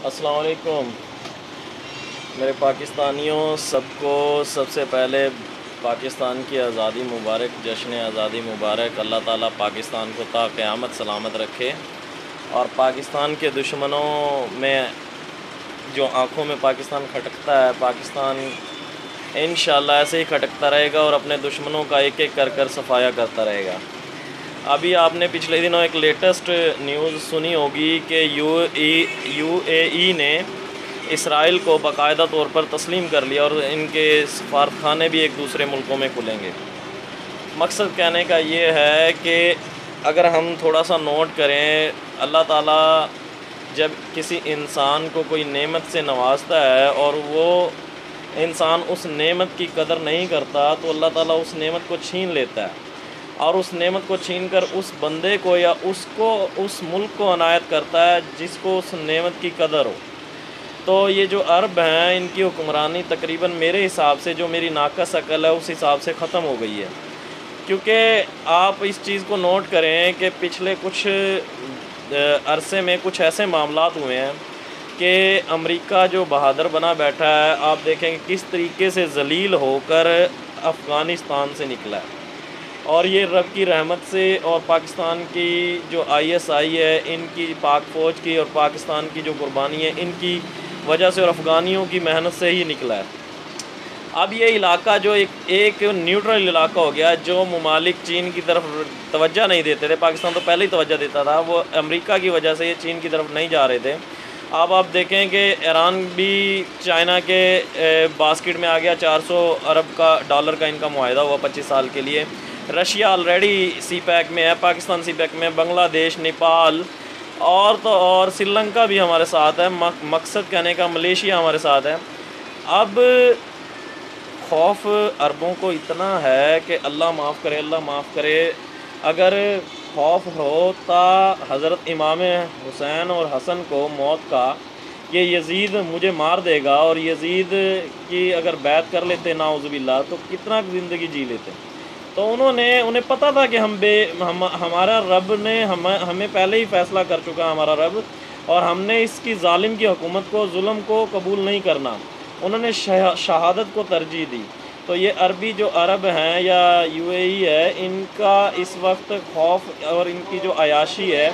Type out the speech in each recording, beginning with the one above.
السلام علیکم میرے پاکستانیوں، سب کو سب سے پہلے پاکستان کی آزادی مبارک، جشن آزادی مبارک۔ اللہ تعالیٰ پاکستان کو تا قیامت سلامت رکھے، اور پاکستان کے دشمنوں میں جو آنکھوں میں پاکستان کھٹکتا ہے، پاکستان انشاءاللہ ایسے ہی کھٹکتا رہے گا اور اپنے دشمنوں کا ایک ایک کر صفایا کرتا رہے گا۔ ابھی آپ نے پچھلے دنوں ایک لیٹسٹ نیوز سنی ہوگی کہ یو اے ای نے اسرائیل کو باقاعدہ طور پر تسلیم کر لیا، اور ان کے سفارت خانے بھی ایک دوسرے ملکوں میں کھلیں گے۔ مقصد کہنے کا یہ ہے کہ اگر ہم تھوڑا سا نوٹ کریں، اللہ تعالیٰ جب کسی انسان کو کوئی نعمت سے نوازتا ہے اور وہ انسان اس نعمت کی قدر نہیں کرتا، تو اللہ تعالیٰ اس نعمت کو چھین لیتا ہے، اور اس نعمت کو چھین کر اس بندے کو یا اس ملک کو عنایت کرتا ہے جس کو اس نعمت کی قدر ہو۔ تو یہ جو عرب ہیں، ان کی حکمرانی تقریباً میرے حساب سے، جو میری ناقص عقل ہے اس حساب سے ختم ہو گئی ہے، کیونکہ آپ اس چیز کو نوٹ کریں کہ پچھلے کچھ عرصے میں کچھ ایسے معاملات ہوئے ہیں کہ امریکہ جو بہادر بنا بیٹھا ہے، آپ دیکھیں کہ کس طریقے سے ذلیل ہو کر افغانستان سے نکلا ہے، اور یہ رب کی رحمت سے اور پاکستان کی جو ISI ہے، ان کی پاک فوج کی اور پاکستان کی جو قربانی ہے، ان کی وجہ سے اور افغانیوں کی محنت سے ہی نکلا ہے۔ اب یہ علاقہ جو ایک نیوٹرل علاقہ ہو گیا، جو ممالک چین کی طرف توجہ نہیں دیتے تھے، پاکستان تو پہلے ہی توجہ دیتا تھا، وہ امریکہ کی وجہ سے یہ چین کی طرف نہیں جا رہے تھے۔ اب آپ دیکھیں کہ ایران بھی چائنا کے باسکٹ میں آ گیا، $400 ارب کا ان کا معاہدہ ہوا 25 سال کے لیے۔ رشیا آلریڈی سی پیک میں ہے، پاکستان سی پیک میں، بنگلہ دیش، نیپال اور سری لنکا بھی ہمارے ساتھ ہے۔ مقصد کہنے کا ملیشیا ہمارے ساتھ ہے۔ اب خوف عربوں کو اتنا ہے کہ اللہ معاف کرے، اللہ معاف کرے، اگر خوف ہوتا حضرت امام حسین اور حسن کو موت کا کہ یزید مجھے مار دے گا، اور یزید کی اگر بیعت کر لیتے نعوذ باللہ، تو کتنا زندگی جی لیتے۔ تو انہیں پتہ تھا کہ ہمارا رب نے ہمیں پہلے ہی فیصلہ کر چکا ہمارا رب، اور ہم نے اس کی ظالم کی حکومت کو، ظلم کو قبول نہیں کرنا۔ انہوں نے شہادت کو ترجیح دی۔ تو یہ عربی جو عرب ہیں یا UAE ہے، ان کا اس وقت خوف اور ان کی جو عیاشی ہے،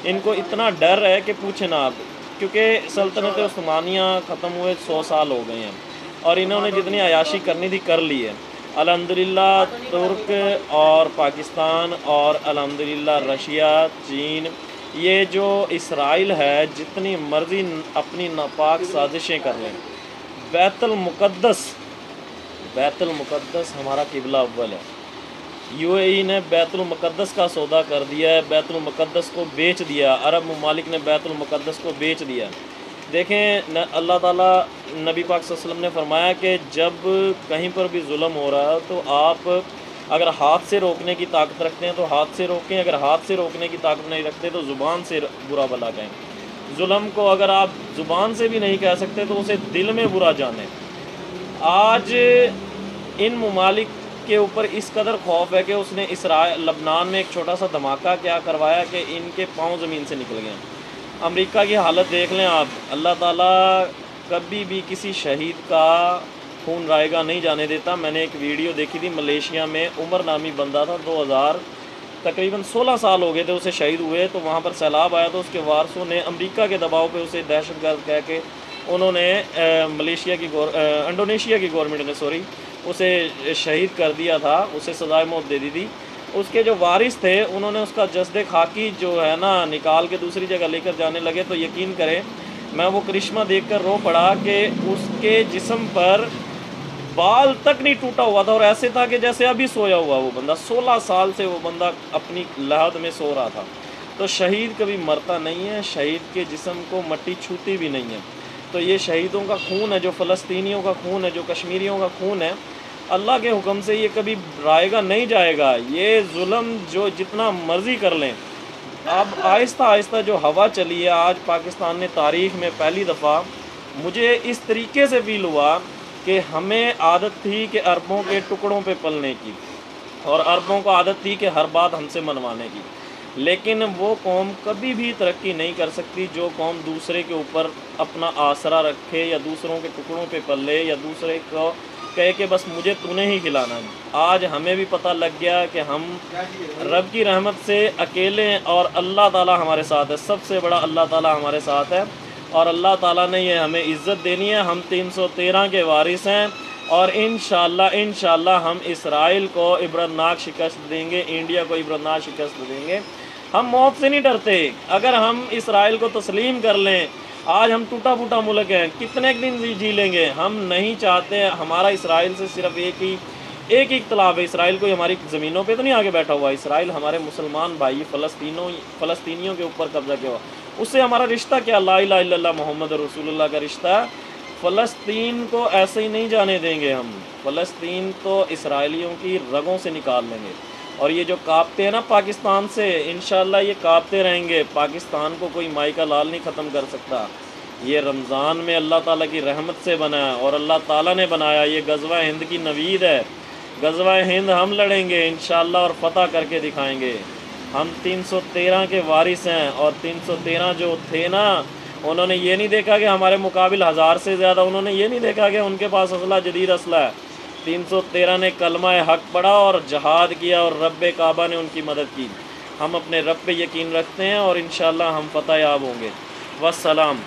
ان کو اتنا ڈر ہے کہ پوچھیں نا آپ، کیونکہ سلطنت عثمانیہ ختم ہوئے 100 سال ہو گئے ہیں، اور انہوں نے جتنی عیاشی کرنی تھی کر لی ہے۔ الحمدللہ ترک اور پاکستان اور الحمدللہ رشیا، چین، یہ جو اسرائیل ہے، جتنی مرضی اپنی ناپاک سازشیں کر لیں، بیت المقدس ہمارا قبلہ اول ہے۔ UAE نے بیت المقدس کا سودا کر دیا ہے، بیت المقدس کو بیچ دیا، عرب ممالک نے بیت المقدس کو بیچ دیا۔ دیکھیں اللہ تعالیٰ، نبی پاک صلی اللہ علیہ وسلم نے فرمایا کہ جب کہیں پر بھی ظلم ہو رہا ہے تو آپ اگر ہاتھ سے روکنے کی طاقت رکھتے ہیں تو ہاتھ سے روکیں، اگر ہاتھ سے روکنے کی طاقت نہیں رکھتے تو زبان سے برا بھلا کہیں۔ ظلم کو اگر آپ زبان سے بھی نہیں کہہ سکتے تو اسے دل میں برا جانیں۔ آج ان ممالک کے اوپر اس قدر خوف ہے کہ اس نے لبنان میں ایک چھوٹا سا دھماکہ کیا کروایا کہ ان کے پاؤں زمین سے نکل گئے۔ امریکہ کی حالت دیکھ لیں آپ۔ اللہ تعالیٰ کبھی بھی کسی شہید کا خون رائے گا نہیں جانے دیتا۔ میں نے ایک ویڈیو دیکھی تھی، ملیشیا میں عمر نامی بندہ تھا، تقریباً 16 سال ہو گئے تھے اسے شہید ہوئے، تو وہاں پر سیلاب آیا تو اس کے وارثوں نے امریکہ کے دباؤ پہ اسے دہشت گرد کہہ کے انہوں نے انڈونیشیا کی گورنمنٹ نے اسے شہید کر دیا تھا، اسے سزائے موت دے دی تھی۔ اس کے جو وارث تھے انہوں نے اس کا جسد خاکی جو ہے نا نکال کے دوسری جگہ لے کر جانے لگے، تو یقین کریں میں وہ کرشمہ دیکھ کر رو پڑا کہ اس کے جسم پر بال تک نہیں ٹوٹا ہوا تھا، اور ایسے تھا کہ جیسے ابھی سویا ہوا وہ بندہ۔ 16 سال سے وہ بندہ اپنی لحد میں سو رہا تھا۔ تو شہید کبھی مرتا نہیں ہے، شہید کے جسم کو مٹی چھوتی بھی نہیں ہے۔ تو یہ شہیدوں کا خون ہے، جو فلسطینیوں کا خون ہے، جو کشمیریوں کا خون ہے، اللہ کے حکم سے یہ کبھی رائے گا نہیں جائے گا۔ یہ ظلم جو جتنا مرضی کر لیں، اب آہستہ آہستہ جو ہوا چلی ہے، آج پاکستان نے تاریخ میں پہلی دفعہ مجھے اس طریقے سے فیل ہوا کہ ہمیں عادت تھی کہ عربوں کے ٹکڑوں پہ پلنے کی، اور عربوں کو عادت تھی کہ ہر بات ہم سے منوانے کی، لیکن وہ قوم کبھی بھی ترقی نہیں کر سکتی جو قوم دوسرے کے اوپر اپنا آسرا رکھے، یا دوسروں کے ٹکڑوں پہ پلے، یا دوسرے کو کہے کہ بس مجھے تو نے ہی کھلانا ہے۔ آج ہمیں بھی پتہ لگ گیا کہ ہم رب کی رحمت سے اکیلے ہیں، اور اللہ تعالیٰ ہمارے ساتھ ہے، سب سے بڑا اللہ تعالیٰ ہمارے ساتھ ہے، اور اللہ تعالیٰ نے یہ ہمیں عزت دینی ہے۔ ہم 313 کے وارث ہیں، اور انشاءاللہ ہم اسرائیل کو عبرتناک شکست دیں گے، انڈیا کو عبرتناک شکست دیں گے۔ ہم موت سے نہیں ڈرتے۔ اگر ہم اسرائیل کو تسلیم کر لیں، آج ہم ٹوٹا پھوٹا ملک ہیں، کتنے دن جی لیں گے؟ ہم نہیں چاہتے۔ ہمارا اسرائیل سے صرف ایک اختلاف ہے، اسرائیل کوئی ہماری زمینوں پہ تو نہیں آگے بیٹھا ہوا، اسرائیل ہمارے مسلمان بھائی فلسطینیوں کے اوپر قبضہ کیا ہوا، اس سے ہمارا رشتہ کیا؟ لا الہ الا اللہ محمد رسول اللہ کا رشتہ ہے۔ فلسطین کو ایسے ہی نہیں جانے دیں گے ہم، فلسطین تو اسرائیلیوں کی رگوں سے نکال لیں گے۔ اور یہ جو کاپتے ہیں نا پاکستان سے، انشاءاللہ یہ کاپتے رہیں گے۔ پاکستان کو کوئی مائی کا لال نہیں ختم کر سکتا۔ یہ رمضان میں اللہ تعالیٰ کی رحمت سے بنا ہے، اور اللہ تعالیٰ نے بنایا۔ یہ غزوہ ہند کی نوید ہے، غزوہ ہند ہم لڑیں گے انشاءاللہ، اور فتح کر کے دکھائیں گے۔ ہم 313 کے وارث ہیں، اور 313 جو تھے نا، انہوں نے یہ نہیں دیکھا کہ ہمارے مقابل 1000 سے زیادہ، انہوں نے یہ نہیں دیکھا کہ ان کے پاس اسلحہ جدید اسلحہ ہے۔ 313 نے کلمہ حق پڑھا اور جہاد کیا، اور رب کعبہ نے ان کی مدد کی۔ ہم اپنے رب پہ یقین رکھتے ہیں، اور انشاءاللہ ہم فتح یاب ہوں گے۔ والسلام۔